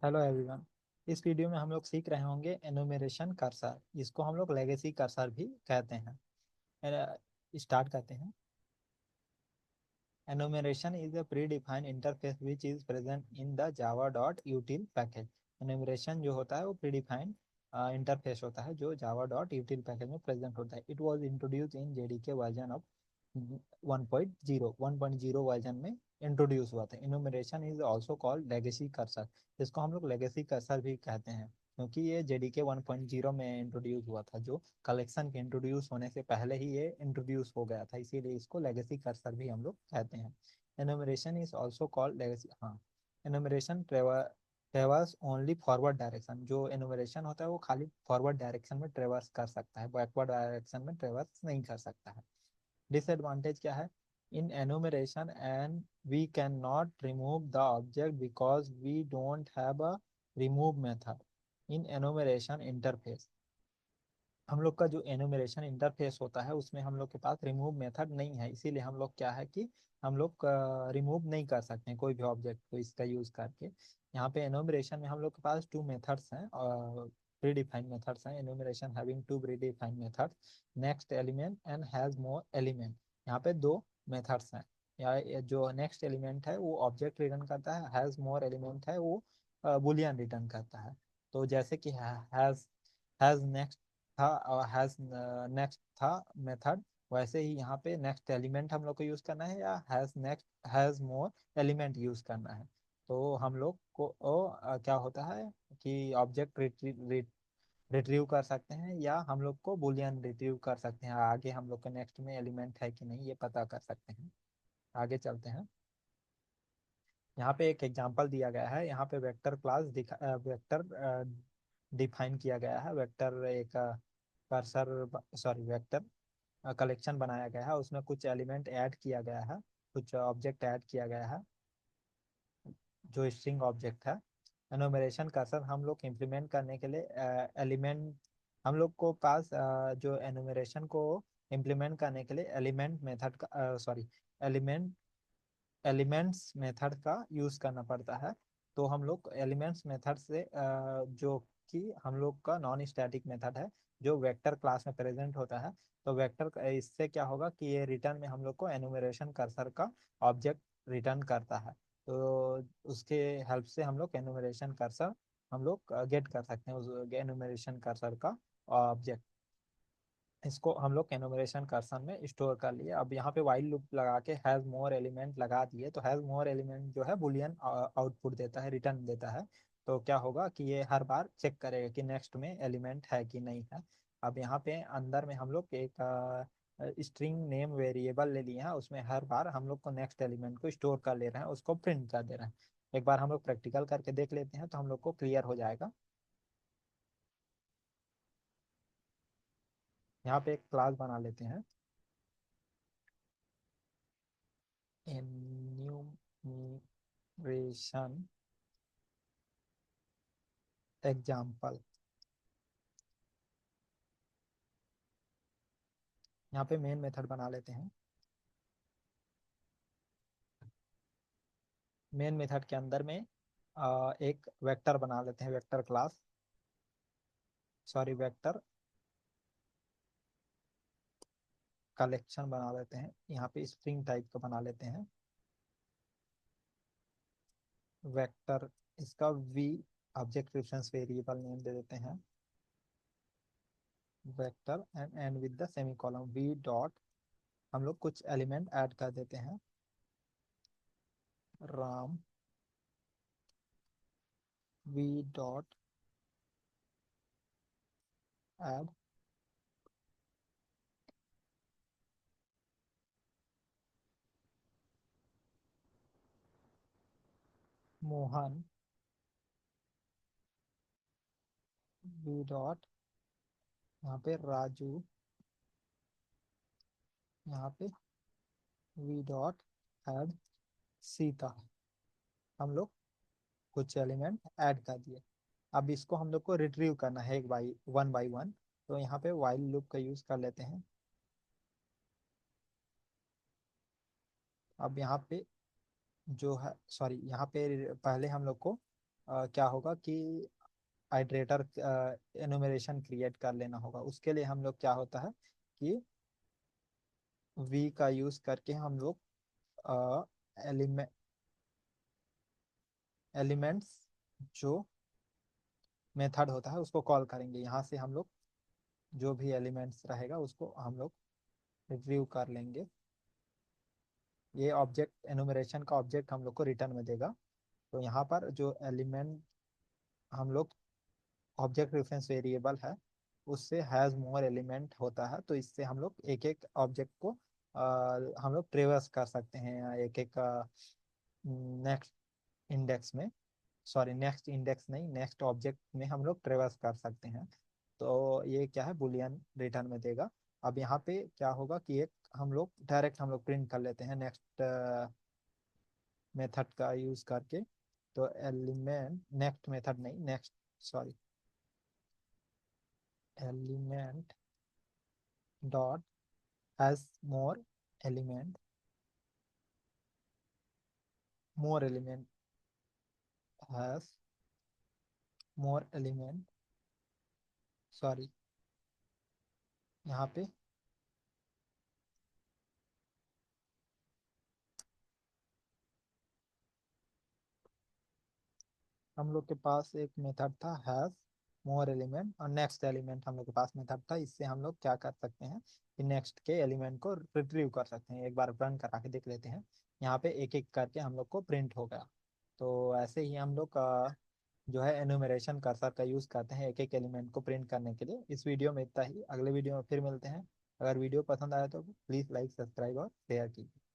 Hello everyone. इस video में हम लोग सीख रहे होंगे एनुमरेशन कर्सर, जिसको हम लोग लेगेसी कर्सर भी कहते हैं। स्टार्ट करते हैं। Enumeration is a predefined interface which is present in the java.util package। Enumeration जो होता है वो प्रीडिफाइंड इंटरफेस होता है जो java.util पैकेज में प्रेजेंट होता है। It was introduce in JDK version of 1.0 version में इंट्रोड्यूस हुआ था। Enumeration is also called legacy cursor, जिसको हम लोग लेगेसी कर्सर भी कहते हैं, क्योंकि ये जेडीके 1.0 में इंट्रोड्यूस हुआ था। जो कलेक्शन के इंट्रोड्यूस होने से पहले ही ये इंट्रोड्यूस हो गया था, इसीलिए इसको लेगेसी कर्सर भी हम लोग कहते हैं। एनोमरेशन इज ऑल्सो कॉल्ड लेगेसी। हाँ, एनोमरेशन ट्रेवर्स ओनली फॉरवर्ड डायरेक्शन। जो एनोमरेशन होता है वो खाली फॉरवर्ड डायरेक्शन में ट्रेवर्स कर सकता है, बैकवर्ड डायरेक्शन में ट्रेवर्स नहीं कर सकता है। डिसएडवांटेज क्या है? In enumeration and we can not remove the object because we don't have a remove method in enumeration interface. हम लोग का जो एनुमरेशन इंटरफेस होता है उसमें हम लोग के पास रिमूव मेथड नहीं है, इसीलिए हम लोग क्या है कि हम लोग रिमूव नहीं कर सकते कोई भी ऑब्जेक्ट को इसका यूज करके। यहाँ पे एनुमरेशन में हम लोग के पास टू मेथड्स हैं और प्री डिफाइंड मेथड्स हैं। Enumeration having two predefined methods, next element and has more element. यहाँ पे दो मेथड्स हैं। या ये जो नेक्स्ट एलिमेंट है वो ऑब्जेक्ट रिटर्न करता है, हैज मोर एलिमेंट है वो बुलियन रिटर्न करता है। तो जैसे कि हैज नेक्स्ट था और हैज नेक्स्ट था मेथड, वैसे ही यहाँ पे नेक्स्ट एलिमेंट हम लोग को यूज करना है या has next has more element use करना है। तो हम लोग को क्या होता है कि ऑब्जेक्ट रिट्रीव कर सकते हैं या हम लोग को बुलियन रिट्रीव कर सकते हैं। आगे हम लोग के नेक्स्ट में एलिमेंट है कि नहीं ये पता कर सकते हैं। आगे चलते हैं। यहाँ पे एक एग्जांपल दिया गया है। यहाँ पे वेक्टर क्लास वेक्टर डिफाइन किया गया है। वेक्टर एक कर्सर सॉरी वेक्टर कलेक्शन बनाया गया है, उसमें कुछ एलिमेंट ऐड किया गया है, कुछ ऑब्जेक्ट ऐड किया गया है जो स्ट्रिंग ऑब्जेक्ट है। एनुमरेशन कर्सर हम लोग इम्प्लीमेंट करने के लिए एलिमेंट हम लोग को पास जो एनुमरेशन को इम्प्लीमेंट करने के लिए एलिमेंट मेथड का सॉरी एलिमेंट एलिमेंट्स मेथड का यूज करना पड़ता है। तो हम लोग एलिमेंट्स मेथड से जो कि हम लोग का नॉन स्टैटिक मेथड है जो वेक्टर क्लास में प्रेजेंट होता है। तो वेक्टर इससे क्या होगा कि ये रिटर्न में हम लोग को एनुमरेशन कर्सर का ऑब्जेक्ट रिटर्न करता है। तो उसके हेल्प से हम लोग एनुमरेशन कर्सर हम लोग गेट कर सकते हैं उस एनुमरेशन कर्सर का ऑब्जेक्ट। इसको हम लोग एनुमरेशन कर्सर में स्टोर कर लिए। अब यहाँ पे वाइल लूप लगा के हैज मोर एलिमेंट लगा दिए, तो हैज मोर एलिमेंट जो है बुलियन आउटपुट देता है, रिटर्न देता है। तो क्या होगा कि ये हर बार चेक करेगा कि नेक्स्ट में एलिमेंट है कि नहीं है। अब यहाँ पे अंदर में हम लोग एक स्ट्रिंग नेम वेरिएबल ले लिए हैं, उसमें हर बार हम लोग को नेक्स्ट एलिमेंट को स्टोर कर ले रहे हैं, उसको प्रिंट कर दे रहे हैं। एक बार हम लोग प्रैक्टिकल करके देख लेते हैं तो हम लोग को क्लियर हो जाएगा। यहाँ पे एक क्लास बना लेते हैं, एन्यूमरेशन एग्जाम्पल। यहाँ पे मेन मेथड बना लेते हैं। मेन मेथड के अंदर में एक वेक्टर बना लेते हैं, vector class sorry vector collection बना लेते हैं। यहाँ पे स्ट्रिंग टाइप का बना लेते हैं वेक्टर। इसका v object reference variable name दे देते हैं vector and and with the semicolon v dot. हम लोग कुछ एलिमेंट ऐड कर देते हैं, Ram v dot add Mohan v dot यहाँ पे राजू, यहाँ पे वी डॉट ऐड सीता। हम लोग कुछ एलिमेंट ऐड कर दिए। अब इसको हम लोग को रिट्रीव करना है एक बाई वन। तो यहाँ पे वाइल लूप का यूज कर लेते हैं। अब यहाँ पे जो है सॉरी यहाँ पे पहले हम लोग को क्या होगा कि आइटरेटर एनुमरेशन क्रिएट कर लेना होगा। उसके लिए हम लोग क्या होता है कि वी का यूज करके हम लोग एलिमेंट एलिमेंट्स जो मेथड होता है उसको कॉल करेंगे। यहाँ से हम लोग जो भी एलिमेंट्स रहेगा उसको हम लोग रिट्रीव कर लेंगे। ये ऑब्जेक्ट एनुमरेशन का ऑब्जेक्ट हम लोग को रिटर्न में देगा। तो यहाँ पर जो एलिमेंट हम लोग ऑब्जेक्ट रेफरेंस वेरिएबल है उससे हैज मोर एलिमेंट होता है, तो इससे हम लोग एक एक ऑब्जेक्ट को हम लोग ट्रेवर्स कर सकते हैं एक एक नेक्स्ट इंडेक्स में, सॉरी नेक्स्ट इंडेक्स नहीं, नेक्स्ट ऑब्जेक्ट में हम लोग ट्रेवर्स कर सकते हैं। तो ये क्या है, बुलियन रिटर्न में देगा। अब यहाँ पे क्या होगा कि एक हम लोग डायरेक्ट हम लोग प्रिंट कर लेते हैं नेक्स्ट मेथड का यूज करके। तो एलिमेंट नेक्स्ट मेथड नहीं, next, sorry, element dot has more element, more element has more element, sorry, यहाँ पे हम लोग के पास एक मेथड था हैज मोर एलिमेंट, और नेक्स्ट एलिमेंट हम लोग के पास मेथड था। इससे हम लोग क्या कर सकते हैं कि नेक्स्ट के एलिमेंट को रिट्रीव कर सकते हैं। एक बार रन करा के देख लेते हैं। यहाँ पे एक एक करके हम लोग को प्रिंट हो गया। तो ऐसे ही हम लोग जो है एनुमरेशन कर्सर का यूज करते हैं एक एक एलिमेंट को प्रिंट करने के लिए। इस वीडियो में इतना ही, अगले वीडियो में फिर मिलते हैं। अगर वीडियो पसंद आया तो प्लीज लाइक, सब्सक्राइब और शेयर कीजिए।